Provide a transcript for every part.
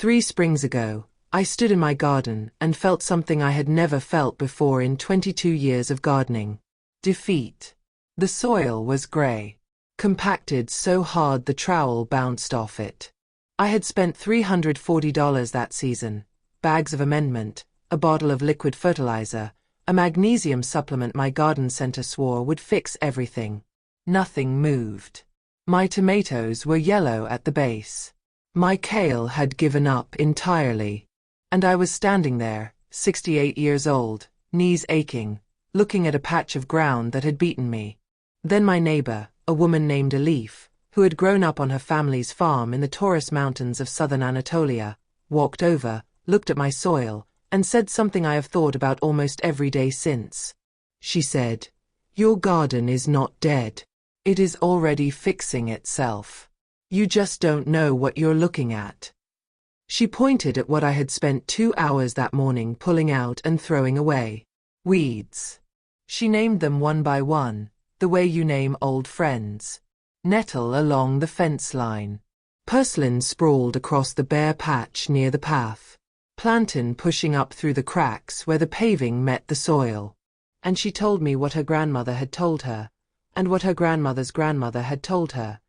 3 springs ago, I stood in my garden and felt something I had never felt before in 22 years of gardening. Defeat. The soil was grey, compacted so hard the trowel bounced off it. I had spent $340 that season, bags of amendment, a bottle of liquid fertilizer, a magnesium supplement my garden center swore would fix everything. Nothing moved. My tomatoes were yellow at the base. My kale had given up entirely. And I was standing there, 68 years old, knees aching, looking at a patch of ground that had beaten me. Then my neighbor, a woman named Elif, who had grown up on her family's farm in the Taurus Mountains of southern Anatolia, walked over, looked at my soil, and said something I have thought about almost every day since. She said, "Your garden is not dead. It is already fixing itself. You just don't know what you're looking at." She pointed at what I had spent 2 hours that morning pulling out and throwing away. Weeds. She named them one by one, the way you name old friends. Nettle along the fence line. Purslane sprawled across the bare patch near the path. Plantain pushing up through the cracks where the paving met the soil. And she told me what her grandmother had told her, and what her grandmother's grandmother had told her,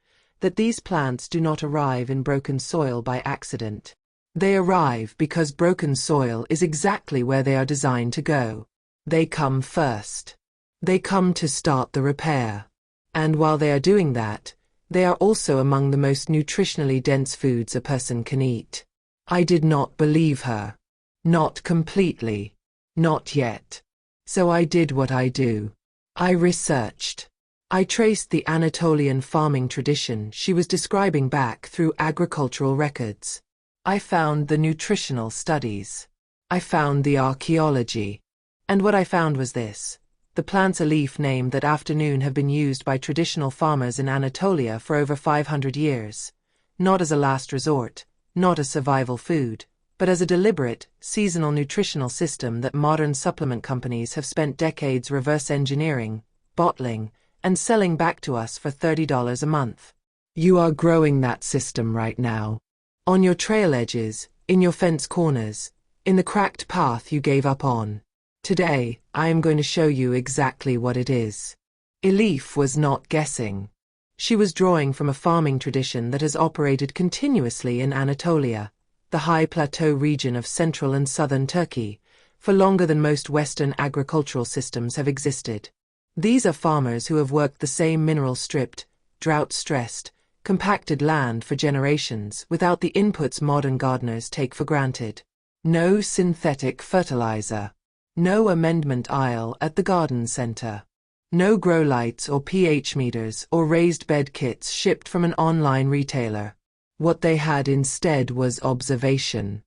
that these plants do not arrive in broken soil by accident. They arrive because broken soil is exactly where they are designed to go. They come first. They come to start the repair. And while they are doing that, they are also among the most nutritionally dense foods a person can eat. I did not believe her. Not completely. Not yet. So I did what I do. I researched. I traced the Anatolian farming tradition she was describing back through agricultural records. I found the nutritional studies. I found the archaeology. And what I found was this. The plants Elif named that afternoon have been used by traditional farmers in Anatolia for over 500 years. Not as a last resort, not as survival food, but as a deliberate, seasonal nutritional system that modern supplement companies have spent decades reverse engineering, bottling, and selling back to us for $30 a month. You are growing that system right now. On your trail edges, in your fence corners, in the cracked path you gave up on. Today, I am going to show you exactly what it is. Elif was not guessing. She was drawing from a farming tradition that has operated continuously in Anatolia, the high plateau region of central and southern Turkey, for longer than most Western agricultural systems have existed. These are farmers who have worked the same mineral-stripped, drought-stressed, compacted land for generations without the inputs modern gardeners take for granted. No synthetic fertilizer. No amendment aisle at the garden center. No grow lights or pH meters or raised bed kits shipped from an online retailer. What they had instead was observation.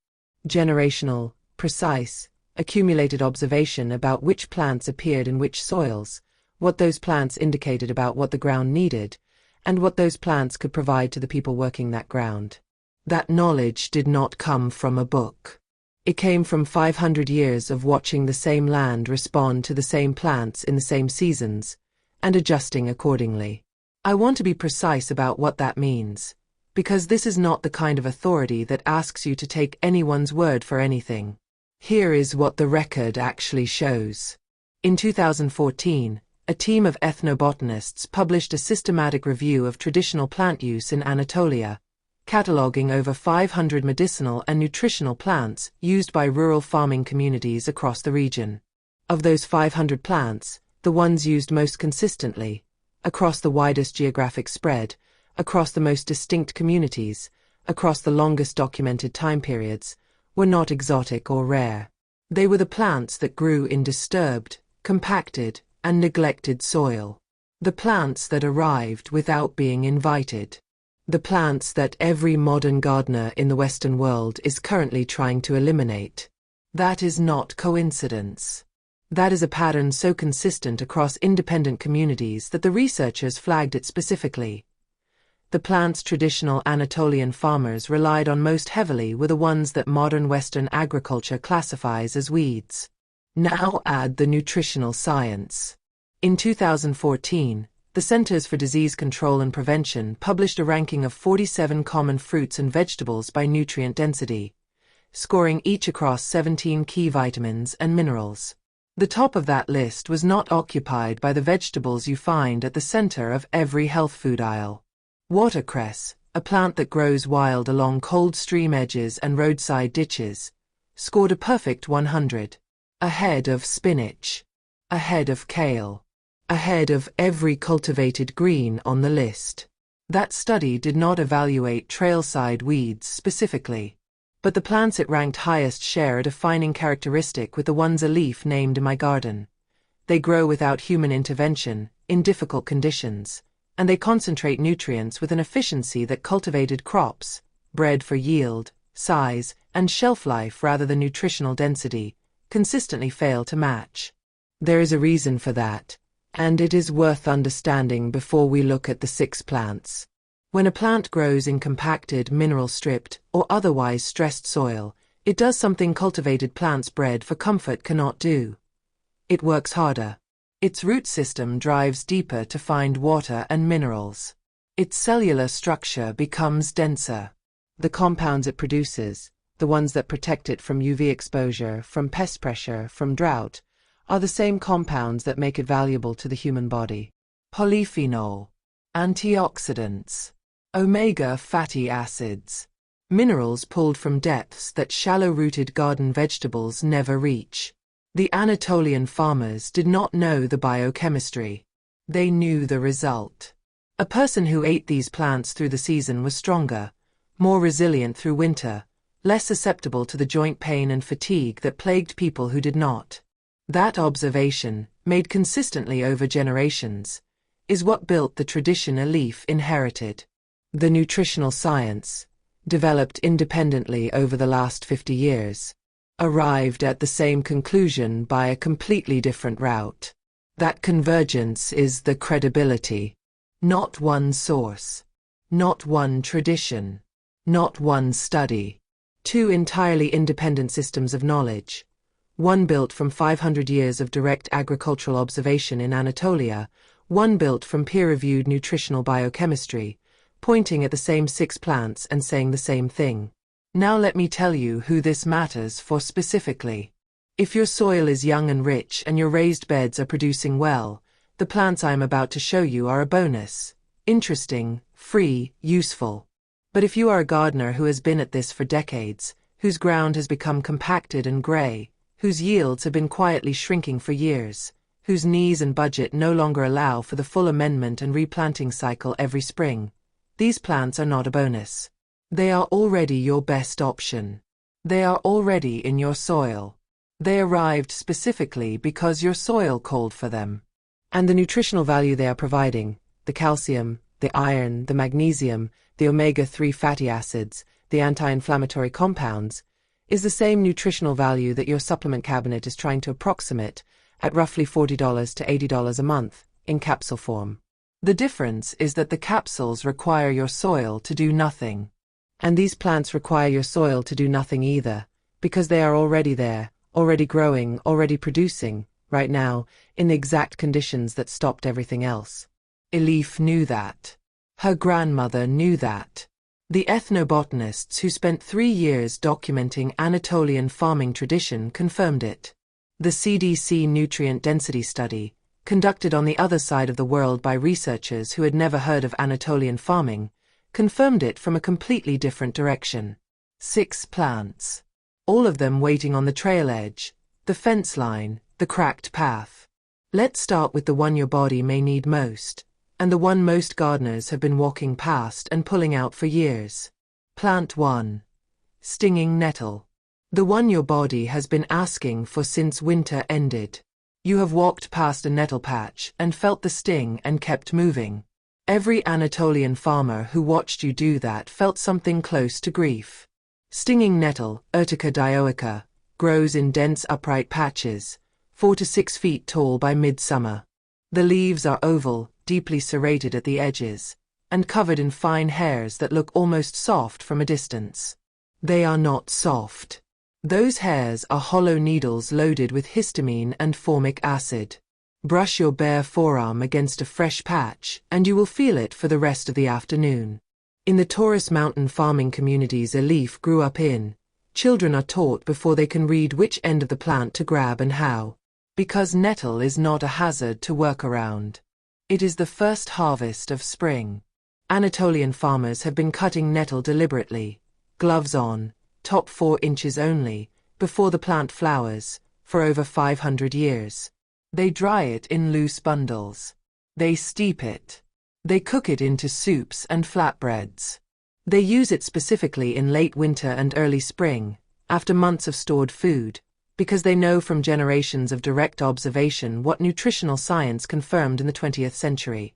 Generational, precise, accumulated observation about which plants appeared in which soils, what those plants indicated about what the ground needed, and what those plants could provide to the people working that ground. That knowledge did not come from a book. It came from 500 years of watching the same land respond to the same plants in the same seasons, and adjusting accordingly. I want to be precise about what that means, because this is not the kind of authority that asks you to take anyone's word for anything. Here is what the record actually shows. In 2014, a team of ethnobotanists published a systematic review of traditional plant use in Anatolia, cataloging over 500 medicinal and nutritional plants used by rural farming communities across the region. Of those 500 plants, the ones used most consistently, across the widest geographic spread, across the most distinct communities, across the longest documented time periods, were not exotic or rare. They were the plants that grew in disturbed, compacted, and neglected soil. The plants that arrived without being invited. The plants that every modern gardener in the Western world is currently trying to eliminate. That is not coincidence. That is a pattern so consistent across independent communities that the researchers flagged it specifically. The plants traditional Anatolian farmers relied on most heavily were the ones that modern Western agriculture classifies as weeds. Now add the nutritional science. In 2014, the Centers for Disease Control and Prevention published a ranking of 47 common fruits and vegetables by nutrient density, scoring each across 17 key vitamins and minerals. The top of that list was not occupied by the vegetables you find at the center of every health food aisle. Watercress, a plant that grows wild along cold stream edges and roadside ditches, scored a perfect 100. Ahead of spinach. Ahead of kale. Ahead of every cultivated green on the list. That study did not evaluate trailside weeds specifically, but the plants it ranked highest share a defining characteristic with the ones a leaf named in my garden. They grow without human intervention, in difficult conditions, and they concentrate nutrients with an efficiency that cultivated crops, bred for yield, size, and shelf life rather than nutritional density, consistently fail to match. There is a reason for that, and it is worth understanding before we look at the 6 plants. When a plant grows in compacted, mineral-stripped, or otherwise stressed soil, it does something cultivated plants bred for comfort cannot do. It works harder. Its root system drives deeper to find water and minerals. Its cellular structure becomes denser. The compounds it produces, the ones that protect it from UV exposure, from pest pressure, from drought, are the same compounds that make it valuable to the human body. Polyphenol, antioxidants, omega fatty acids, minerals pulled from depths that shallow-rooted garden vegetables never reach. The Anatolian farmers did not know the biochemistry. They knew the result. A person who ate these plants through the season was stronger, more resilient through winter, less susceptible to the joint pain and fatigue that plagued people who did not. That observation, made consistently over generations, is what built the tradition a leaf inherited. The nutritional science, developed independently over the last 50 years, arrived at the same conclusion by a completely different route. That convergence is the credibility. Not one source. Not one tradition. Not one study. 2 entirely independent systems of knowledge. One built from 500 years of direct agricultural observation in Anatolia, one built from peer-reviewed nutritional biochemistry, pointing at the same 6 plants and saying the same thing. Now let me tell you who this matters for specifically. If your soil is young and rich and your raised beds are producing well, the plants I am about to show you are a bonus. Interesting, free, useful. But if you are a gardener who has been at this for decades, whose ground has become compacted and gray, whose yields have been quietly shrinking for years, whose knees and budget no longer allow for the full amendment and replanting cycle every spring, these plants are not a bonus. They are already your best option. They are already in your soil. They arrived specifically because your soil called for them. And the nutritional value they are providing, the calcium, the iron, the magnesium, the omega-3 fatty acids, the anti-inflammatory compounds, is the same nutritional value that your supplement cabinet is trying to approximate at roughly $40 to $80 a month in capsule form. The difference is that the capsules require your soil to do nothing. And these plants require your soil to do nothing either, because they are already there, already growing, already producing, right now, in the exact conditions that stopped everything else. Elif knew that. Her grandmother knew that. The ethnobotanists who spent 3 years documenting Anatolian farming tradition confirmed it. The CDC nutrient density study, conducted on the other side of the world by researchers who had never heard of Anatolian farming, confirmed it from a completely different direction. 6 plants. All of them waiting on the trail edge, the fence line, the cracked path. Let's start with the one your body may need most, and the one most gardeners have been walking past and pulling out for years. Plant 1. Stinging nettle. The one your body has been asking for since winter ended. You have walked past a nettle patch and felt the sting and kept moving. Every Anatolian farmer who watched you do that felt something close to grief. Stinging nettle, Urtica dioica, grows in dense upright patches, 4 to 6 feet tall by midsummer. The leaves are oval, deeply serrated at the edges, and covered in fine hairs that look almost soft from a distance. They are not soft. Those hairs are hollow needles loaded with histamine and formic acid. Brush your bare forearm against a fresh patch, and you will feel it for the rest of the afternoon. In the Taurus mountain farming communities Elif grew up in, Children are taught before they can read which end of the plant to grab and how. Because nettle is not a hazard to work around. It is the first harvest of spring. Anatolian farmers have been cutting nettle deliberately, gloves on, top 4 inches only, before the plant flowers, for over 500 years. They dry it in loose bundles. They steep it. They cook it into soups and flatbreads. They use it specifically in late winter and early spring, after months of stored food, because they know from generations of direct observation what nutritional science confirmed in the 20th century.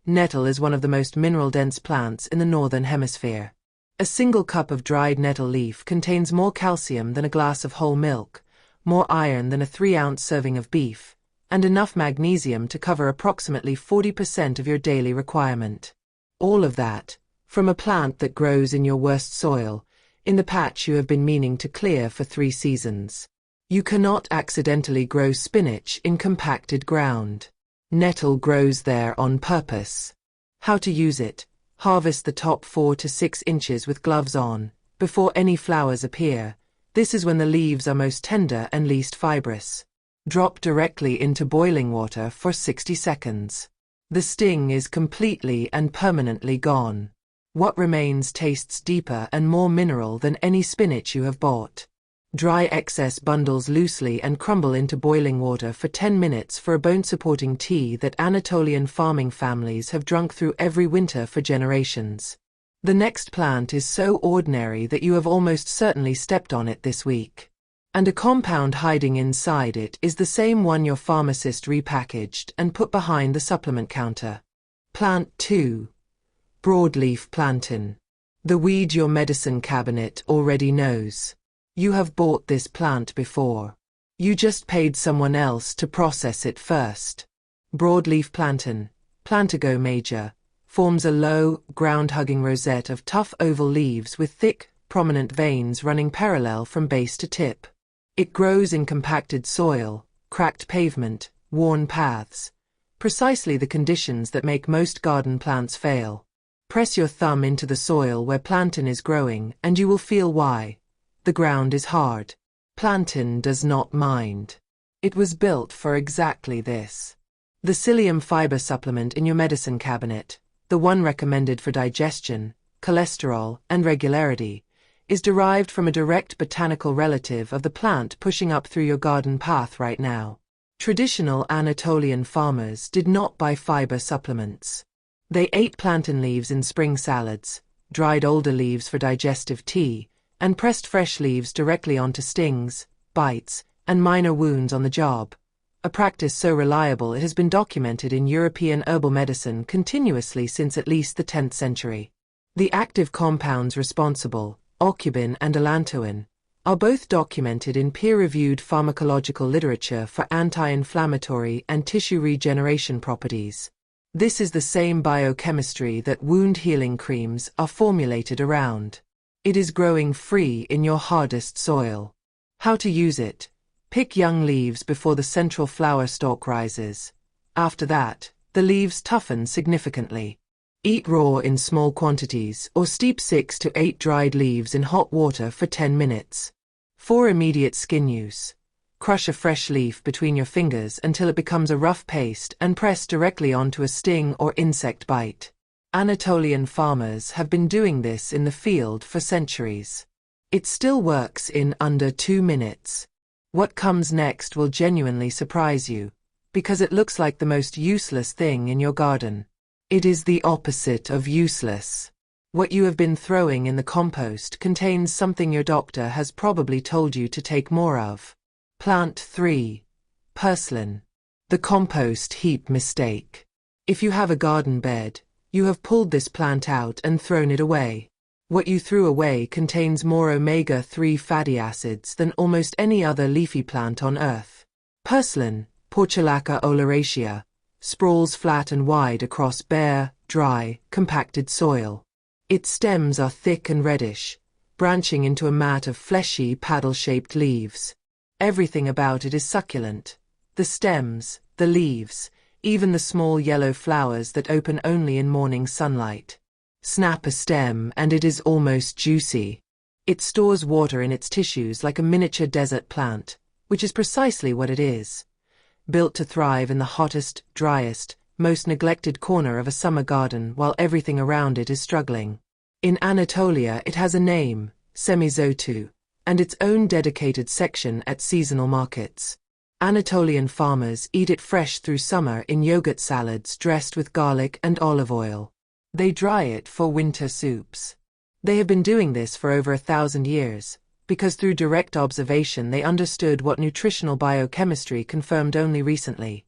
Nettle is one of the most mineral-dense plants in the northern hemisphere. A single cup of dried nettle leaf contains more calcium than a glass of whole milk, more iron than a 3-ounce serving of beef, and enough magnesium to cover approximately 40% of your daily requirement. All of that, from a plant that grows in your worst soil, in the patch you have been meaning to clear for 3 seasons. You cannot accidentally grow spinach in compacted ground. Nettle grows there on purpose. How to use it: harvest the top 4 to 6 inches with gloves on, before any flowers appear. This is when the leaves are most tender and least fibrous. Drop directly into boiling water for 60 seconds. The sting is completely and permanently gone. What remains tastes deeper and more mineral than any spinach you have bought. Dry excess bundles loosely and crumble into boiling water for 10 minutes for a bone-supporting tea that Anatolian farming families have drunk through every winter for generations. The next plant is so ordinary that you have almost certainly stepped on it this week. And a compound hiding inside it is the same one your pharmacist repackaged and put behind the supplement counter. Plant 2. Broadleaf plantain. The weed your medicine cabinet already knows. You have bought this plant before. You just paid someone else to process it first. Broadleaf plantain, Plantago major, forms a low, ground-hugging rosette of tough oval leaves with thick, prominent veins running parallel from base to tip. It grows in compacted soil, cracked pavement, worn paths. Precisely the conditions that make most garden plants fail. Press your thumb into the soil where plantain is growing and you will feel why. The ground is hard. Plantain does not mind. It was built for exactly this. The psyllium fiber supplement in your medicine cabinet, the one recommended for digestion, cholesterol, and regularity, is derived from a direct botanical relative of the plant pushing up through your garden path right now. Traditional Anatolian farmers did not buy fiber supplements. They ate plantain leaves in spring salads, dried older leaves for digestive tea, and pressed fresh leaves directly onto stings, bites, and minor wounds on the job, a practice so reliable it has been documented in European herbal medicine continuously since at least the 10th century. The active compounds responsible, aucubin and allantoin, are both documented in peer-reviewed pharmacological literature for anti-inflammatory and tissue regeneration properties. This is the same biochemistry that wound-healing creams are formulated around. It is growing free in your hardest soil. How to use it: pick young leaves before the central flower stalk rises. After that, the leaves toughen significantly. Eat raw in small quantities or steep 6 to 8 dried leaves in hot water for 10 minutes. For immediate skin use, crush a fresh leaf between your fingers until it becomes a rough paste and press directly onto a sting or insect bite. Anatolian farmers have been doing this in the field for centuries. It still works in under 2 minutes. What comes next will genuinely surprise you, because it looks like the most useless thing in your garden. It is the opposite of useless. What you have been throwing in the compost contains something your doctor has probably told you to take more of. Plant 3. Purslane. The compost heap mistake. If you have a garden bed, you have pulled this plant out and thrown it away. What you threw away contains more omega-3 fatty acids than almost any other leafy plant on Earth. Purslane, Portulaca oleracea, sprawls flat and wide across bare, dry, compacted soil. Its stems are thick and reddish, branching into a mat of fleshy, paddle-shaped leaves. Everything about it is succulent. The stems, the leaves, even the small yellow flowers that open only in morning sunlight. Snap a stem and it is almost juicy. It stores water in its tissues like a miniature desert plant, which is precisely what it is. Built to thrive in the hottest, driest, most neglected corner of a summer garden while everything around it is struggling. In Anatolia it has a name, semizotu, and its own dedicated section at seasonal markets. Anatolian farmers eat it fresh through summer in yogurt salads dressed with garlic and olive oil. They dry it for winter soups. They have been doing this for over 1,000 years, because through direct observation they understood what nutritional biochemistry confirmed only recently.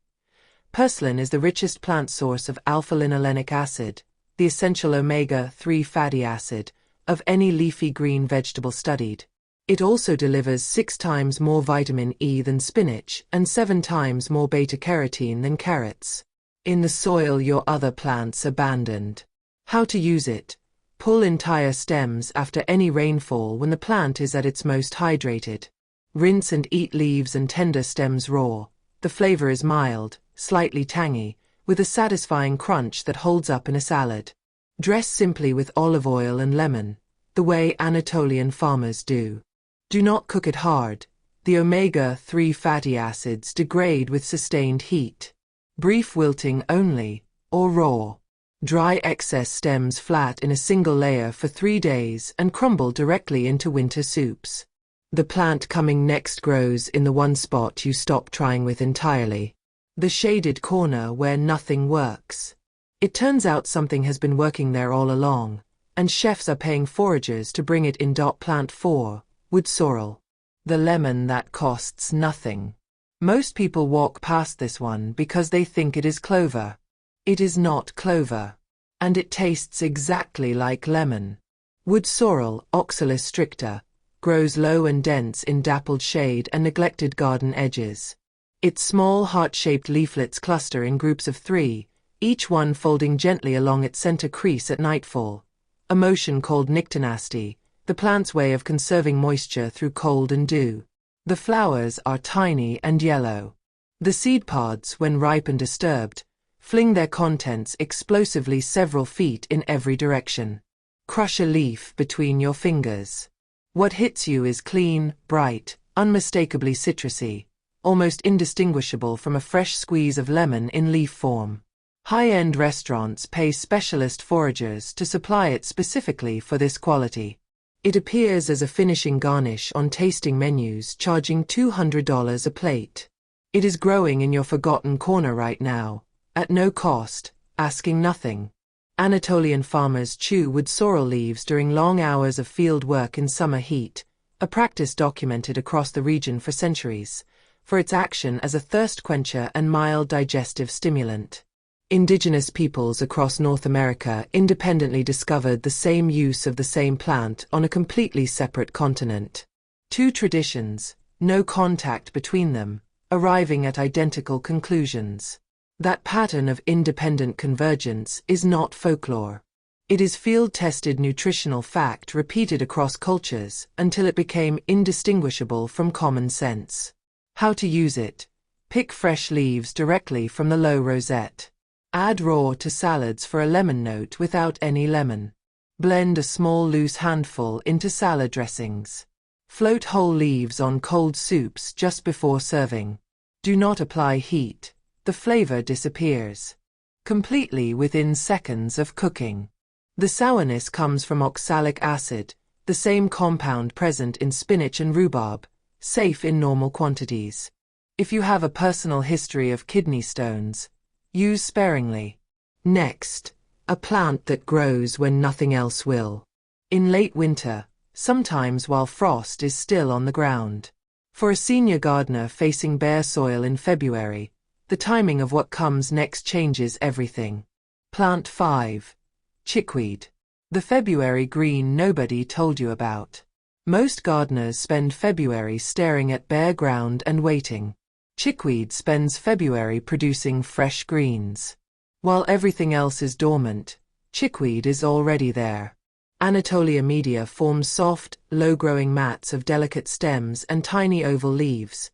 Purslane is the richest plant source of alpha-linolenic acid, the essential omega-3 fatty acid, of any leafy green vegetable studied. It also delivers 6 times more vitamin E than spinach and 7 times more beta-carotene than carrots. In the soil your other plants abandoned. How to use it? Pull entire stems after any rainfall when the plant is at its most hydrated. Rinse and eat leaves and tender stems raw. The flavor is mild, slightly tangy, with a satisfying crunch that holds up in a salad. Dress simply with olive oil and lemon, the way Anatolian farmers do. Do not cook it hard. The omega-3 fatty acids degrade with sustained heat. Brief wilting only, or raw. Dry excess stems flat in a single layer for 3 days and crumble directly into winter soups. The plant coming next grows in the one spot you stop trying with entirely. The shaded corner where nothing works. It turns out something has been working there all along, and chefs are paying foragers to bring it in. Plant 4, wood sorrel. The lemon that costs nothing. Most people walk past this one because they think it is clover. It is not clover. And it tastes exactly like lemon. Wood sorrel, Oxalis stricta, grows low and dense in dappled shade and neglected garden edges. Its small heart-shaped leaflets cluster in groups of 3, each one folding gently along its center crease at nightfall, a motion called nyctinasty, the plant's way of conserving moisture through cold and dew. The flowers are tiny and yellow. The seed pods, when ripe and disturbed, fling their contents explosively several feet in every direction. Crush a leaf between your fingers. What hits you is clean, bright, unmistakably citrusy, almost indistinguishable from a fresh squeeze of lemon in leaf form. High-end restaurants pay specialist foragers to supply it specifically for this quality. It appears as a finishing garnish on tasting menus, charging $200 a plate. It is growing in your forgotten corner right now, at no cost, asking nothing. Anatolian farmers chew wood sorrel leaves during long hours of field work in summer heat, a practice documented across the region for centuries, for its action as a thirst quencher and mild digestive stimulant. Indigenous peoples across North America independently discovered the same use of the same plant on a completely separate continent. 2 traditions, no contact between them, arriving at identical conclusions. That pattern of independent convergence is not folklore. It is field-tested nutritional fact repeated across cultures until it became indistinguishable from common sense. How to use it? Pick fresh leaves directly from the low rosette. Add raw to salads for a lemon note without any lemon. Blend a small loose handful into salad dressings. Float whole leaves on cold soups just before serving. Do not apply heat. The flavor disappears completely within seconds of cooking. The sourness comes from oxalic acid, the same compound present in spinach and rhubarb, safe in normal quantities. If you have a personal history of kidney stones, use sparingly. Next, a plant that grows when nothing else will. In late winter, sometimes while frost is still on the ground. For a senior gardener facing bare soil in February, the timing of what comes next changes everything. Plant 5. Chickweed. The February green nobody told you about. Most gardeners spend February staring at bare ground and waiting. Chickweed spends February producing fresh greens. While everything else is dormant, chickweed is already there. Anatolia media forms soft, low-growing mats of delicate stems and tiny oval leaves,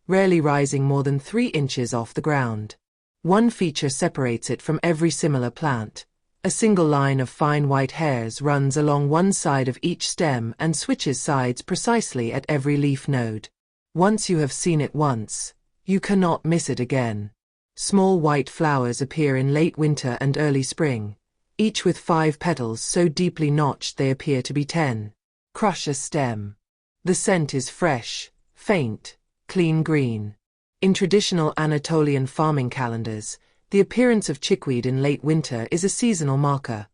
rarely rising more than 3 inches off the ground. One feature separates it from every similar plant, A single line of fine white hairs runs along one side of each stem and switches sides precisely at every leaf node. Once you have seen it once, you cannot miss it again. Small white flowers appear in late winter and early spring, each with 5 petals so deeply notched they appear to be 10. Crush a stem. The scent is fresh, faint, clean green. In traditional Anatolian farming calendars, the appearance of chickweed in late winter is a seasonal marker,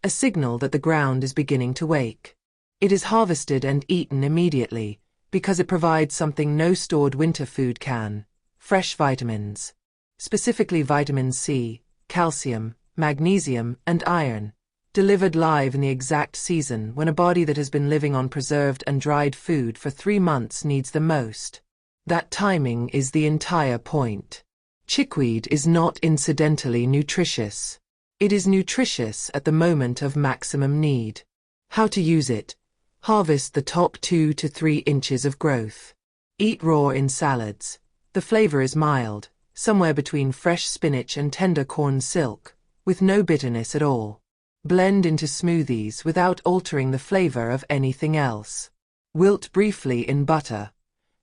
a signal that the ground is beginning to wake. It is harvested and eaten immediately, because it provides something no stored winter food can: fresh vitamins. Specifically vitamin C, calcium, magnesium, and iron, delivered live in the exact season when a body that has been living on preserved and dried food for 3 months needs them most. That timing is the entire point. Chickweed is not incidentally nutritious. It is nutritious at the moment of maximum need. How to use it? Harvest the top 2 to 3 inches of growth. Eat raw in salads. The flavor is mild, somewhere between fresh spinach and tender corn silk, with no bitterness at all. Blend into smoothies without altering the flavor of anything else. Wilt briefly in butter.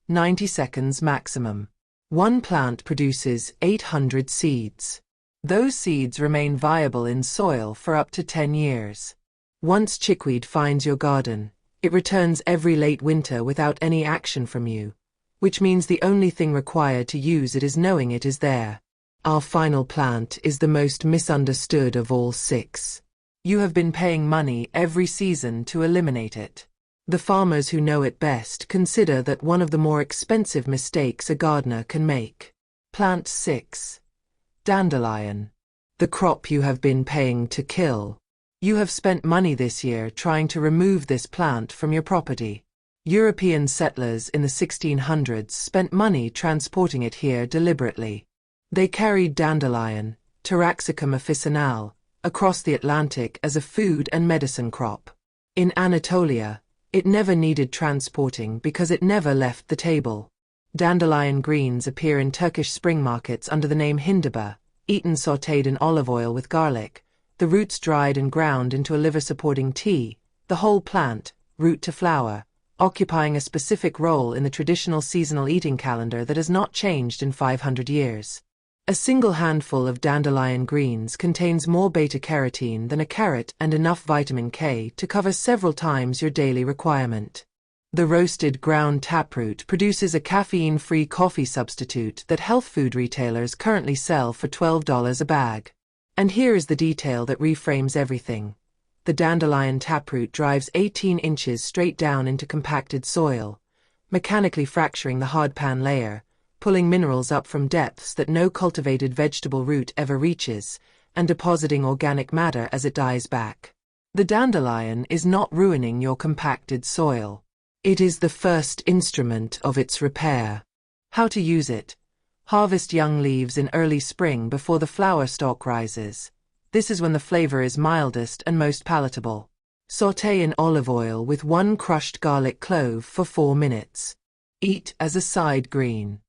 90 seconds maximum. One plant produces 800 seeds. Those seeds remain viable in soil for up to 10 years. Once chickweed finds your garden, it returns every late winter without any action from you, which means the only thing required to use it is knowing it is there. Our final plant is the most misunderstood of all 6. You have been paying money every season to eliminate it. The farmers who know it best consider that one of the more expensive mistakes a gardener can make. Plant 6. Dandelion. The crop you have been paying to kill. You have spent money this year trying to remove this plant from your property. European settlers in the 1600s spent money transporting it here deliberately. They carried dandelion, Taraxacum officinale, across the Atlantic as a food and medicine crop. In Anatolia, it never needed transporting because it never left the table. Dandelion greens appear in Turkish spring markets under the name hindiba, eaten sautéed in olive oil with garlic, the roots dried and ground into a liver-supporting tea, the whole plant, root to flower, occupying a specific role in the traditional seasonal eating calendar that has not changed in 500 years. A single handful of dandelion greens contains more beta-carotene than a carrot and enough vitamin K to cover several times your daily requirement. The roasted ground taproot produces a caffeine-free coffee substitute that health food retailers currently sell for $12 a bag. And here is the detail that reframes everything. The dandelion taproot drives 18 inches straight down into compacted soil, mechanically fracturing the hardpan layer, pulling minerals up from depths that no cultivated vegetable root ever reaches, and depositing organic matter as it dies back. The dandelion is not ruining your compacted soil. It is the first instrument of its repair. How to use it? Harvest young leaves in early spring before the flower stalk rises. This is when the flavor is mildest and most palatable. Sauté in olive oil with 1 crushed garlic clove for 4 minutes. Eat as a side green.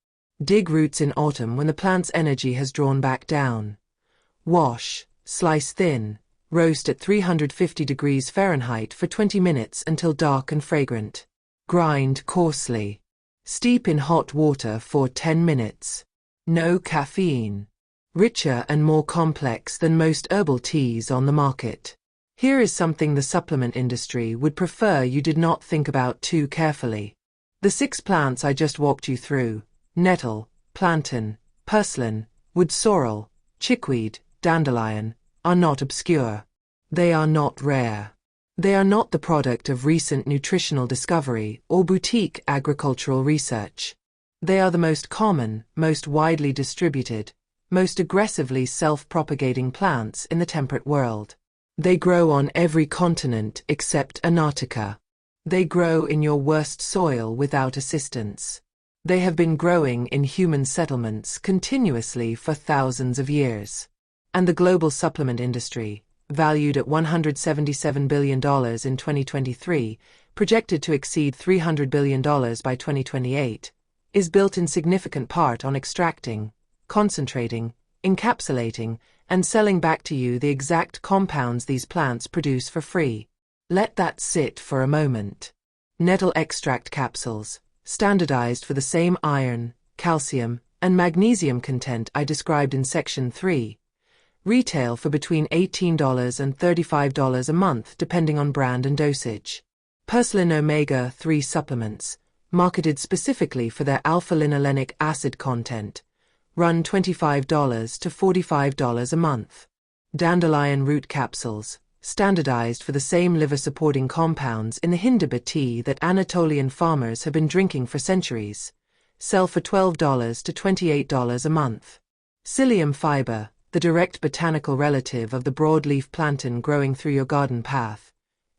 Dig roots in autumn when the plant's energy has drawn back down. Wash, slice thin, roast at 350 degrees Fahrenheit for 20 minutes until dark and fragrant. Grind coarsely. Steep in hot water for 10 minutes. No caffeine. Richer and more complex than most herbal teas on the market. Here is something the supplement industry would prefer you did not think about too carefully. The 6 plants I just walked you through, nettle, plantain, purslane, wood sorrel, chickweed, dandelion, are not obscure. They are not rare. They are not the product of recent nutritional discovery or boutique agricultural research. They are the most common, most widely distributed, most aggressively self-propagating plants in the temperate world. They grow on every continent except Antarctica. They grow in your worst soil without assistance. They have been growing in human settlements continuously for thousands of years. And the global supplement industry, valued at $177 billion in 2023, projected to exceed $300 billion by 2028, is built in significant part on extracting, concentrating, encapsulating, and selling back to you the exact compounds these plants produce for free. Let that sit for a moment. Nettle extract capsules, standardized for the same iron, calcium, and magnesium content I described in Section 3, retail for between $18 and $35 a month depending on brand and dosage. Purslane omega-3 supplements, marketed specifically for their alpha-linolenic acid content, run $25 to $45 a month. Dandelion root capsules, standardized for the same liver-supporting compounds in the Hindiba tea that Anatolian farmers have been drinking for centuries, sell for $12 to $28 a month. Psyllium fiber, the direct botanical relative of the broadleaf plantain growing through your garden path,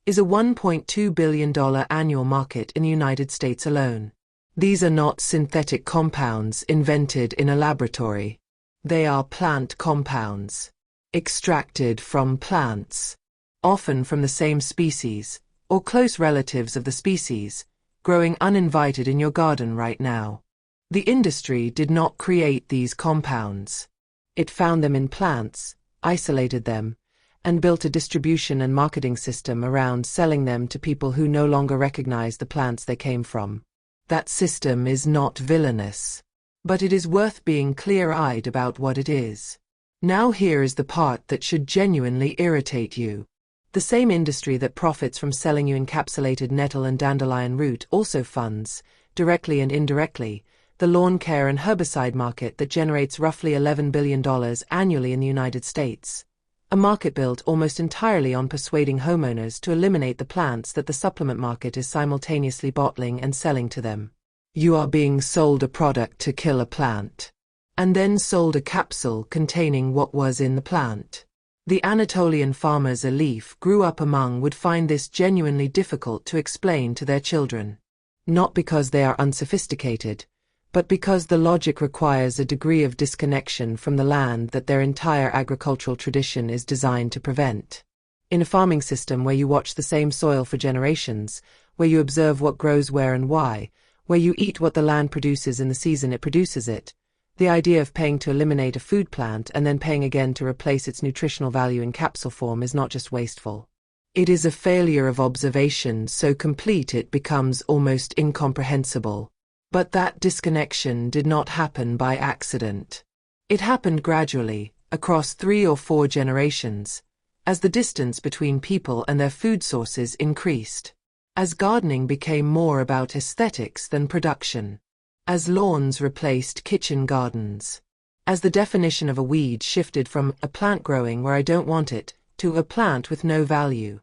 is a $1.2 billion annual market in the United States alone. These are not synthetic compounds invented in a laboratory. They are plant compounds, extracted from plants, often from the same species, or close relatives of the species, growing uninvited in your garden right now. The industry did not create these compounds. It found them in plants, isolated them, and built a distribution and marketing system around selling them to people who no longer recognize the plants they came from. That system is not villainous, but it is worth being clear-eyed about what it is. Now here is the part that should genuinely irritate you. The same industry that profits from selling you encapsulated nettle and dandelion root also funds, directly and indirectly, the lawn care and herbicide market that generates roughly $11 billion annually in the United States. A market built almost entirely on persuading homeowners to eliminate the plants that the supplement market is simultaneously bottling and selling to them. You are being sold a product to kill a plant, and then sold a capsule containing what was in the plant. The Anatolian farmers a leaf grew up among would find this genuinely difficult to explain to their children. Not because they are unsophisticated, but because the logic requires a degree of disconnection from the land that their entire agricultural tradition is designed to prevent. In a farming system where you watch the same soil for generations, where you observe what grows where and why, where you eat what the land produces in the season it produces it, the idea of paying to eliminate a food plant and then paying again to replace its nutritional value in capsule form is not just wasteful. It is a failure of observation so complete it becomes almost incomprehensible. But that disconnection did not happen by accident. It happened gradually, across 3 or 4 generations, as the distance between people and their food sources increased, as gardening became more about aesthetics than production, as lawns replaced kitchen gardens, as the definition of a weed shifted from a plant growing where I don't want it to a plant with no value.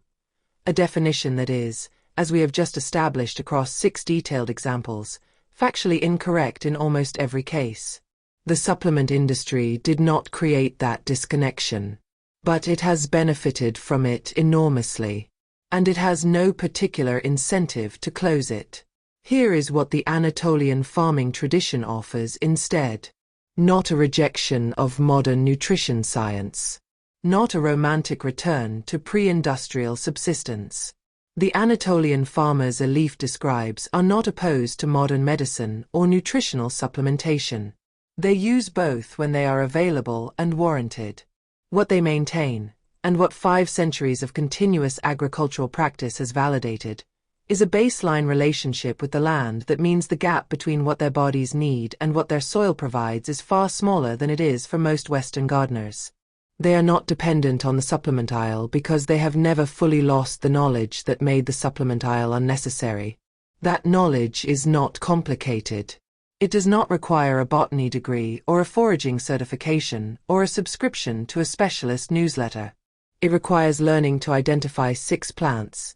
A definition that is, as we have just established across 6 detailed examples, factually incorrect in almost every case. The supplement industry did not create that disconnection, but it has benefited from it enormously, and it has no particular incentive to close it. Here is what the Anatolian farming tradition offers instead. Not a rejection of modern nutrition science. Not a romantic return to pre-industrial subsistence. The Anatolian farmers a leaf describes are not opposed to modern medicine or nutritional supplementation. They use both when they are available and warranted. What they maintain, and what 5 centuries of continuous agricultural practice has validated, is a baseline relationship with the land that means the gap between what their bodies need and what their soil provides is far smaller than it is for most Western gardeners. They are not dependent on the supplement aisle because they have never fully lost the knowledge that made the supplement aisle unnecessary. That knowledge is not complicated. It does not require a botany degree or a foraging certification or a subscription to a specialist newsletter. It requires learning to identify 6 plants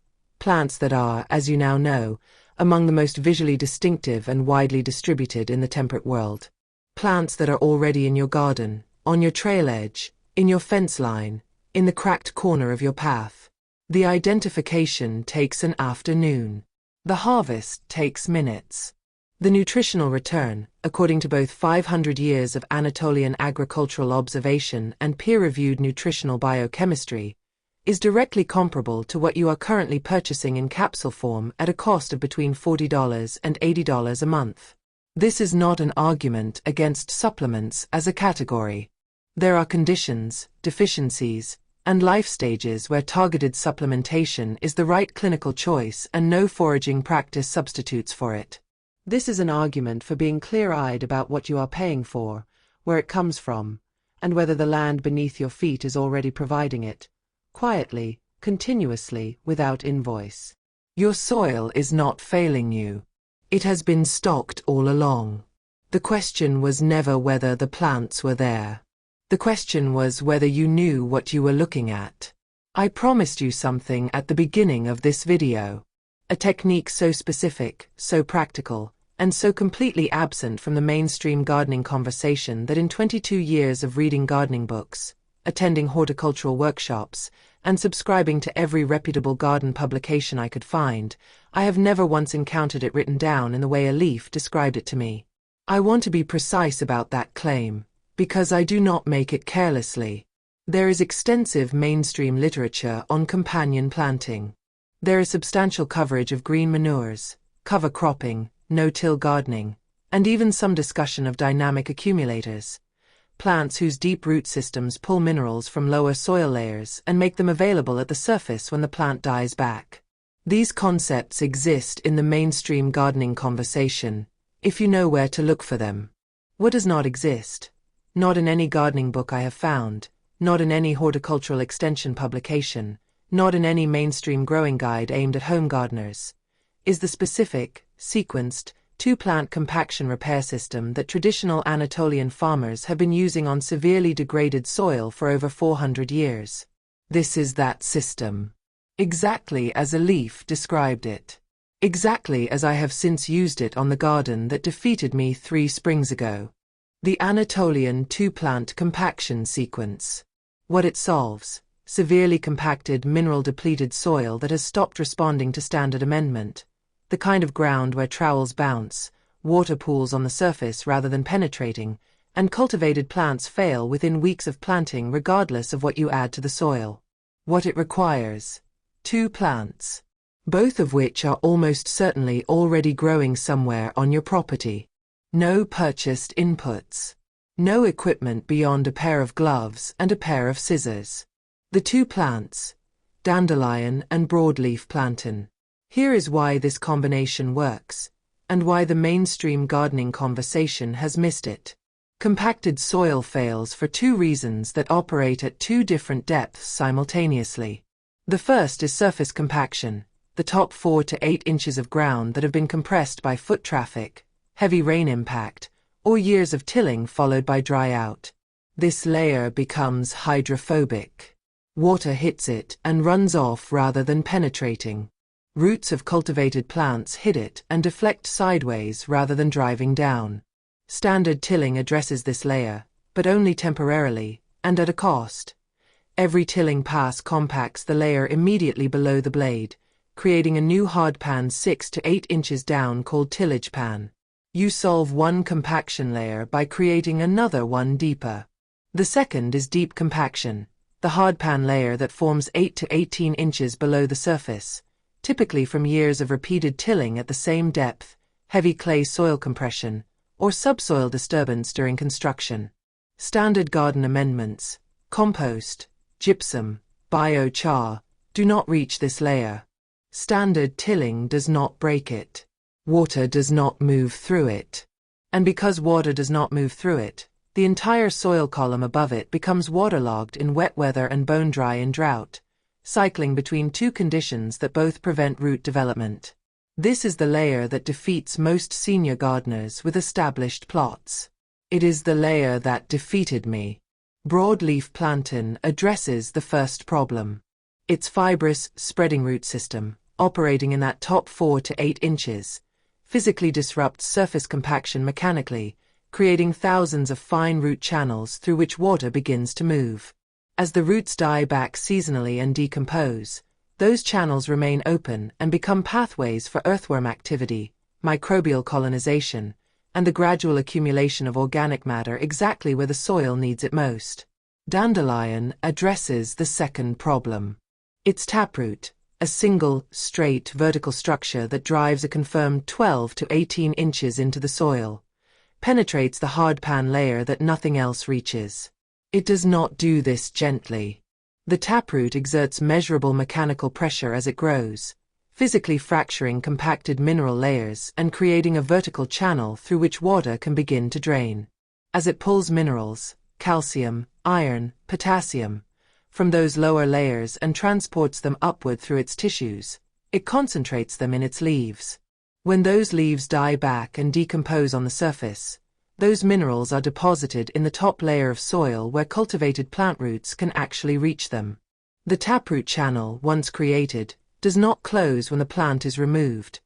that are, as you now know, among the most visually distinctive and widely distributed in the temperate world. Plants that are already in your garden, on your trail edge, in your fence line, in the cracked corner of your path. The identification takes an afternoon. The harvest takes minutes. The nutritional return, according to both 500 years of Anatolian agricultural observation and peer-reviewed nutritional biochemistry, is directly comparable to what you are currently purchasing in capsule form at a cost of between $40 and $80 a month. This is not an argument against supplements as a category. There are conditions, deficiencies, and life stages where targeted supplementation is the right clinical choice and no foraging practice substitutes for it. This is an argument for being clear-eyed about what you are paying for, where it comes from, and whether the land beneath your feet is already providing it, quietly, continuously, without invoice. Your soil is not failing you. It has been stocked all along. The question was never whether the plants were there. The question was whether you knew what you were looking at. I promised you something at the beginning of this video. A technique so specific, so practical, and so completely absent from the mainstream gardening conversation that in 22 years of reading gardening books, attending horticultural workshops, and subscribing to every reputable garden publication I could find, I have never once encountered it written down in the way a leaf described it to me. I want to be precise about that claim, because I do not make it carelessly. There is extensive mainstream literature on companion planting. There is substantial coverage of green manures, cover cropping, no-till gardening, and even some discussion of dynamic accumulators, plants whose deep root systems pull minerals from lower soil layers and make them available at the surface when the plant dies back. These concepts exist in the mainstream gardening conversation, if you know where to look for them. What does not exist? Not in any gardening book I have found, not in any horticultural extension publication, not in any mainstream growing guide aimed at home gardeners, is the specific, sequenced, two-plant compaction repair system that traditional Anatolian farmers have been using on severely degraded soil for over 400 years. This is that system. Exactly as a leaf described it. Exactly as I have since used it on the garden that defeated me 3 springs ago. The Anatolian two-plant compaction sequence. What it solves: severely compacted, mineral-depleted soil that has stopped responding to standard amendment. The kind of ground where trowels bounce, water pools on the surface rather than penetrating, and cultivated plants fail within weeks of planting regardless of what you add to the soil. What it requires: 2 plants, both of which are almost certainly already growing somewhere on your property. No purchased inputs. No equipment beyond a pair of gloves and a pair of scissors. The 2 plants, dandelion and broadleaf plantain. Here is why this combination works, and why the mainstream gardening conversation has missed it. Compacted soil fails for 2 reasons that operate at 2 different depths simultaneously. The first is surface compaction, the top 4 to 8 inches of ground that have been compressed by foot traffic, heavy rain impact, or years of tilling followed by dry out. This layer becomes hydrophobic. Water hits it and runs off rather than penetrating. Roots of cultivated plants hit it and deflect sideways rather than driving down. Standard tilling addresses this layer, but only temporarily, and at a cost. Every tilling pass compacts the layer immediately below the blade, creating a new hard pan 6 to 8 inches down called tillage pan. You solve one compaction layer by creating another one deeper. The second is deep compaction, the hard pan layer that forms 8 to 18 inches below the surface, typically from years of repeated tilling at the same depth, heavy clay soil compression, or subsoil disturbance during construction. Standard garden amendments, compost, gypsum, biochar, do not reach this layer. Standard tilling does not break it. Water does not move through it. And because water does not move through it, the entire soil column above it becomes waterlogged in wet weather and bone dry in drought, cycling between 2 conditions that both prevent root development. This is the layer that defeats most senior gardeners with established plots. It is the layer that defeated me. Broadleaf plantain addresses the first problem. Its fibrous, spreading root system, operating in that top 4 to 8 inches, physically disrupts surface compaction mechanically, creating thousands of fine root channels through which water begins to move. As the roots die back seasonally and decompose, those channels remain open and become pathways for earthworm activity, microbial colonization, and the gradual accumulation of organic matter exactly where the soil needs it most. Dandelion addresses the second problem. Its taproot, a single, straight, vertical structure that drives a confirmed 12 to 18 inches into the soil, penetrates the hard pan layer that nothing else reaches. It does not do this gently. The taproot exerts measurable mechanical pressure as it grows, physically fracturing compacted mineral layers and creating a vertical channel through which water can begin to drain. As it pulls minerals, calcium, iron, potassium, from those lower layers and transports them upward through its tissues, it concentrates them in its leaves. When those leaves die back and decompose on the surface, those minerals are deposited in the top layer of soil where cultivated plant roots can actually reach them. The taproot channel, once created, does not close when the plant is removed,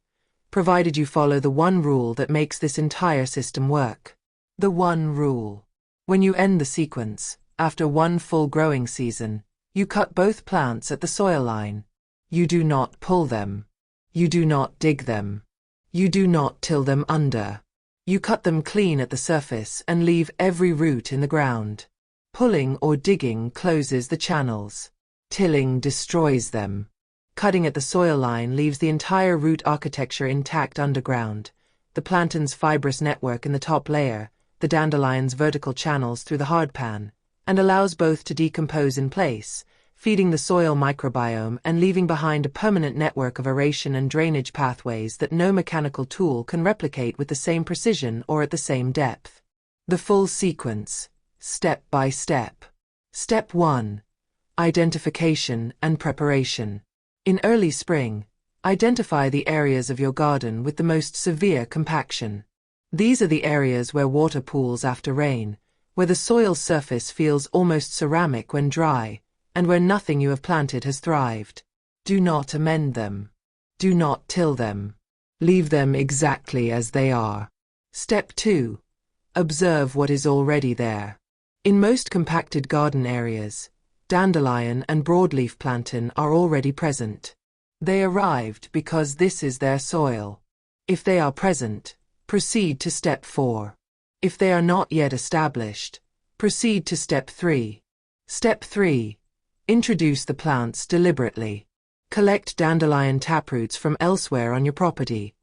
provided you follow the one rule that makes this entire system work. The one rule. When you end the sequence, after one full growing season, you cut both plants at the soil line. You do not pull them. You do not dig them. You do not till them under. You cut them clean at the surface and leave every root in the ground. Pulling or digging closes the channels. Tilling destroys them. Cutting at the soil line leaves the entire root architecture intact underground, the plantain's fibrous network in the top layer, the dandelion's vertical channels through the hardpan, and allows both to decompose in place, feeding the soil microbiome and leaving behind a permanent network of aeration and drainage pathways that no mechanical tool can replicate with the same precision or at the same depth. The full sequence, step by step. Step 1. Identification and preparation. In early spring, identify the areas of your garden with the most severe compaction. These are the areas where water pools after rain, where the soil surface feels almost ceramic when dry, and where nothing you have planted has thrived. Do not amend them. Do not till them. Leave them exactly as they are. Step 2. Observe what is already there. In most compacted garden areas, dandelion and broadleaf plantain are already present. They arrived because this is their soil. If they are present, proceed to step 4. If they are not yet established, proceed to step 3. Step 3. Introduce the plants deliberately. Collect dandelion taproots from elsewhere on your property.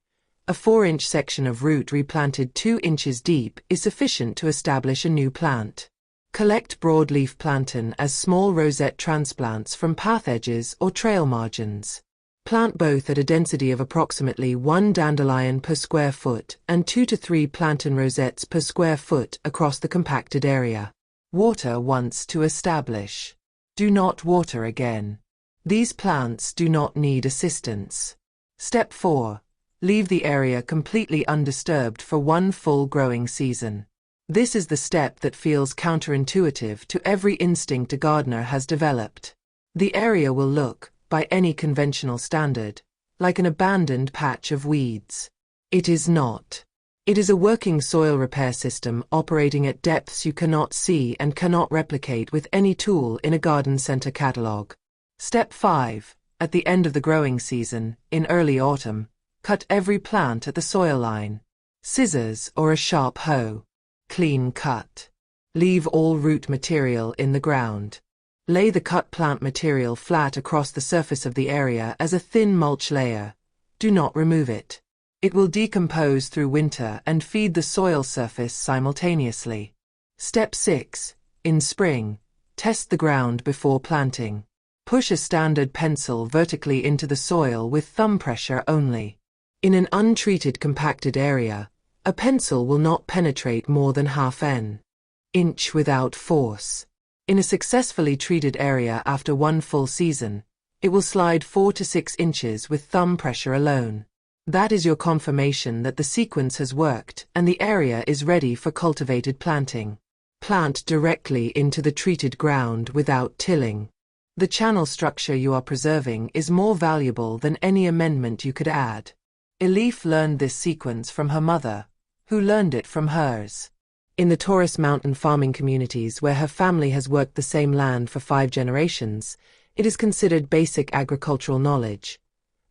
A 4-inch section of root replanted 2 inches deep is sufficient to establish a new plant. Collect broadleaf plantain as small rosette transplants from path edges or trail margins. Plant both at a density of approximately 1 dandelion per square foot and 2 to 3 plantain rosettes per square foot across the compacted area. Water once to establish. Do not water again. These plants do not need assistance. Step 4. Leave the area completely undisturbed for one full growing season. This is the step that feels counterintuitive to every instinct a gardener has developed. The area will look, by any conventional standard, like an abandoned patch of weeds. It is not. It is a working soil repair system operating at depths you cannot see and cannot replicate with any tool in a garden center catalog. Step 5. At the end of the growing season, in early autumn, cut every plant at the soil line. Scissors or a sharp hoe. Clean cut. Leave all root material in the ground. Lay the cut plant material flat across the surface of the area as a thin mulch layer. Do not remove it. It will decompose through winter and feed the soil surface simultaneously. Step 6. In spring, test the ground before planting. Push a standard pencil vertically into the soil with thumb pressure only. In an untreated compacted area, a pencil will not penetrate more than half an inch without force. In a successfully treated area after one full season, it will slide 4 to 6 inches with thumb pressure alone. That is your confirmation that the sequence has worked and the area is ready for cultivated planting. Plant directly into the treated ground without tilling. The channel structure you are preserving is more valuable than any amendment you could add. Elif learned this sequence from her mother, who learned it from hers. In the Taurus mountain farming communities where her family has worked the same land for 5 generations, it is considered basic agricultural knowledge.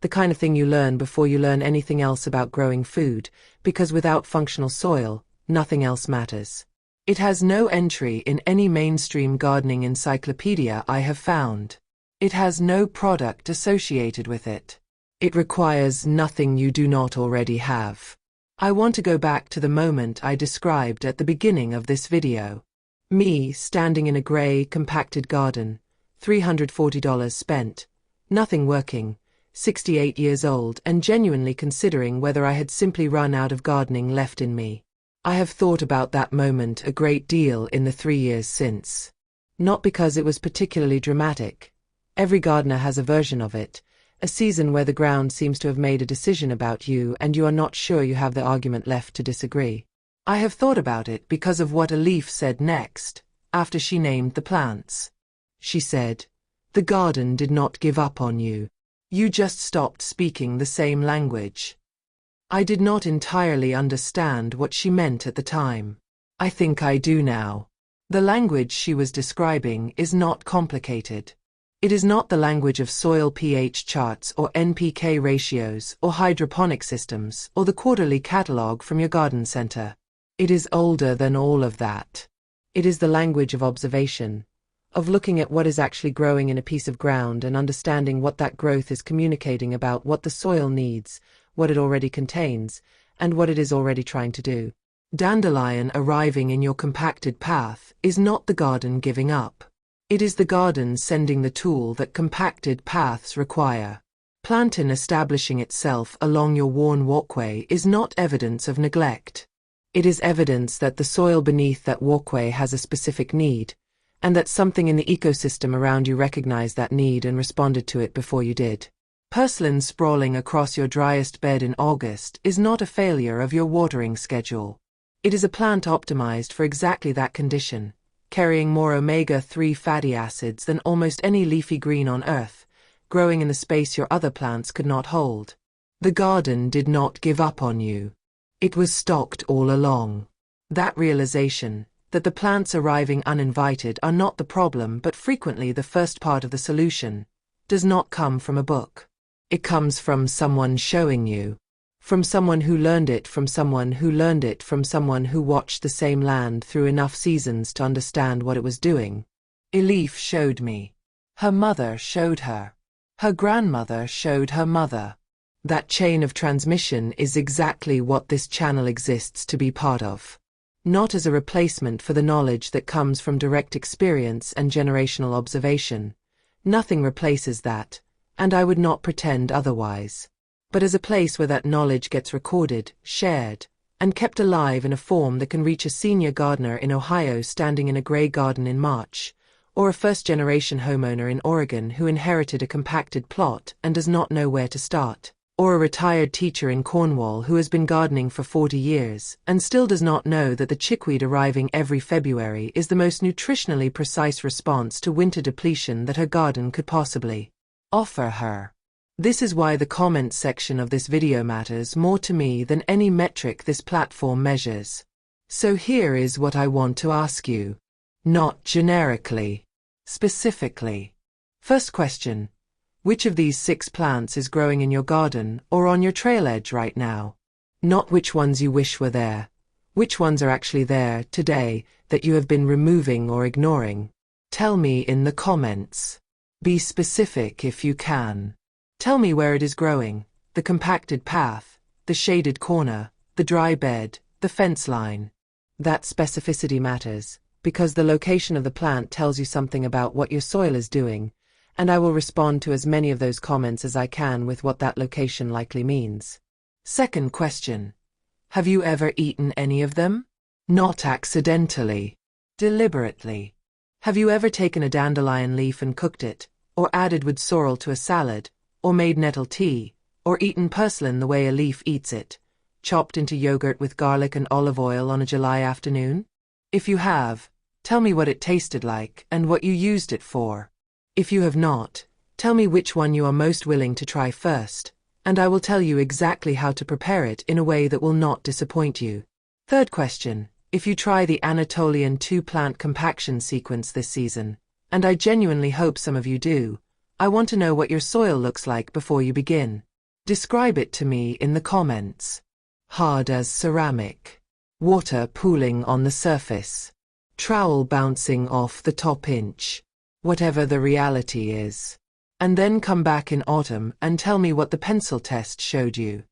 The kind of thing you learn before you learn anything else about growing food, because without functional soil, nothing else matters. It has no entry in any mainstream gardening encyclopedia I have found. It has no product associated with it. It requires nothing you do not already have. I want to go back to the moment I described at the beginning of this video. Me, standing in a grey, compacted garden, $340 spent, nothing working, 68 years old, and genuinely considering whether I had simply run out of gardening left in me. I have thought about that moment a great deal in the 3 years since. Not because it was particularly dramatic. Every gardener has a version of it, a season where the ground seems to have made a decision about you and you are not sure you have the argument left to disagree. I have thought about it because of what a leaf said next, after she named the plants. She said, "The garden did not give up on you. You just stopped speaking the same language." I did not entirely understand what she meant at the time. I think I do now. The language she was describing is not complicated. It is not the language of soil pH charts or NPK ratios or hydroponic systems or the quarterly catalog from your garden center. It is older than all of that. It is the language of observation, of looking at what is actually growing in a piece of ground and understanding what that growth is communicating about what the soil needs, what it already contains, and what it is already trying to do. Dandelion arriving in your compacted path is not the garden giving up. It is the garden sending the tool that compacted paths require. Plantain establishing itself along your worn walkway is not evidence of neglect. It is evidence that the soil beneath that walkway has a specific need, and that something in the ecosystem around you recognized that need and responded to it before you did. Purslane sprawling across your driest bed in August is not a failure of your watering schedule. It is a plant optimized for exactly that condition, carrying more omega-3 fatty acids than almost any leafy green on Earth, growing in the space your other plants could not hold. The garden did not give up on you. It was stocked all along. That realization, that the plants arriving uninvited are not the problem but frequently the first part of the solution, does not come from a book. It comes from someone showing you. From someone who learned it from someone who learned it from someone who watched the same land through enough seasons to understand what it was doing. Elif showed me. Her mother showed her. Her grandmother showed her mother. That chain of transmission is exactly what this channel exists to be part of. Not as a replacement for the knowledge that comes from direct experience and generational observation. Nothing replaces that, and I would not pretend otherwise. But as a place where that knowledge gets recorded, shared, and kept alive in a form that can reach a senior gardener in Ohio standing in a gray garden in March, or a first-generation homeowner in Oregon who inherited a compacted plot and does not know where to start, or a retired teacher in Cornwall who has been gardening for 40 years and still does not know that the chickweed arriving every February is the most nutritionally precise response to winter depletion that her garden could possibly offer her. This is why the comments section of this video matters more to me than any metric this platform measures. So here is what I want to ask you. Not generically. Specifically. First question. Which of these 6 plants is growing in your garden or on your trail edge right now? Not which ones you wish were there. Which ones are actually there today that you have been removing or ignoring? Tell me in the comments. Be specific if you can. Tell me where it is growing, the compacted path, the shaded corner, the dry bed, the fence line. That specificity matters, because the location of the plant tells you something about what your soil is doing, and I will respond to as many of those comments as I can with what that location likely means. Second question. Have you ever eaten any of them? Not accidentally. Deliberately. Have you ever taken a dandelion leaf and cooked it, or added wood sorrel to a salad, or made nettle tea, or eaten purslane the way a leaf eats it, chopped into yogurt with garlic and olive oil on a July afternoon? If you have, tell me what it tasted like and what you used it for. If you have not, tell me which one you are most willing to try first, and I will tell you exactly how to prepare it in a way that will not disappoint you. Third question. If you try the Anatolian 2-plant compaction sequence this season, and I genuinely hope some of you do, I want to know what your soil looks like before you begin. Describe it to me in the comments. Hard as ceramic. Water pooling on the surface. Trowel bouncing off the top inch. Whatever the reality is. And then come back in autumn and tell me what the pencil test showed you.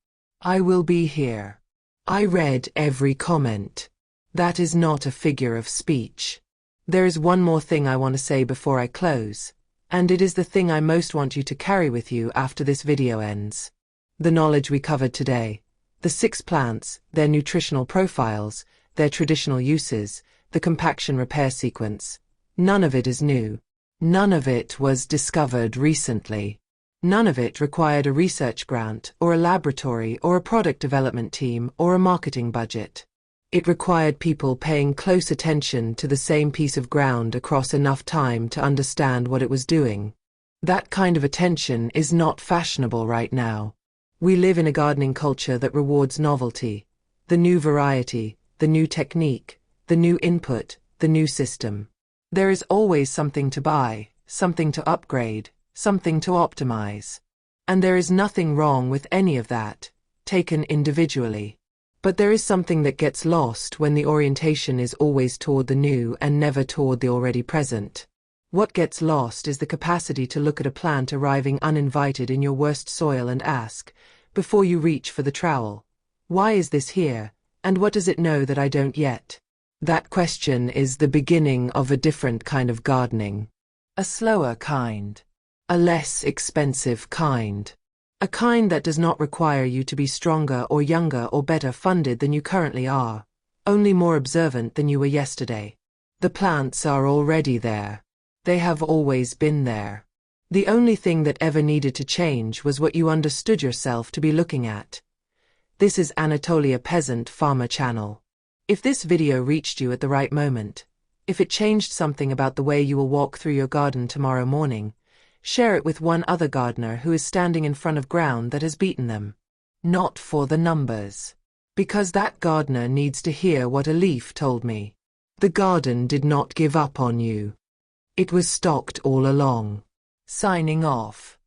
I will be here. I read every comment. That is not a figure of speech. There is one more thing I want to say before I close, and it is the thing I most want you to carry with you after this video ends. The knowledge we covered today, the 6 plants, their nutritional profiles, their traditional uses, the compaction repair sequence, none of it is new. None of it was discovered recently. None of it required a research grant, or a laboratory, or a product development team, or a marketing budget. It required people paying close attention to the same piece of ground across enough time to understand what it was doing. That kind of attention is not fashionable right now. We live in a gardening culture that rewards novelty, the new variety, the new technique, the new input, the new system. There is always something to buy, something to upgrade, something to optimize. And there is nothing wrong with any of that, taken individually. But there is something that gets lost when the orientation is always toward the new and never toward the already present. What gets lost is the capacity to look at a plant arriving uninvited in your worst soil and ask, before you reach for the trowel, why is this here, and what does it know that I don't yet? That question is the beginning of a different kind of gardening. A slower kind. A less expensive kind. A kind that does not require you to be stronger or younger or better funded than you currently are, only more observant than you were yesterday. The plants are already there. They have always been there. The only thing that ever needed to change was what you understood yourself to be looking at. This is Anatolia Peasant Farmer Channel. If this video reached you at the right moment, if it changed something about the way you will walk through your garden tomorrow morning, share it with one other gardener who is standing in front of ground that has beaten them. Not for the numbers. Because that gardener needs to hear what a leaf told me. The garden did not give up on you. It was stocked all along. Signing off.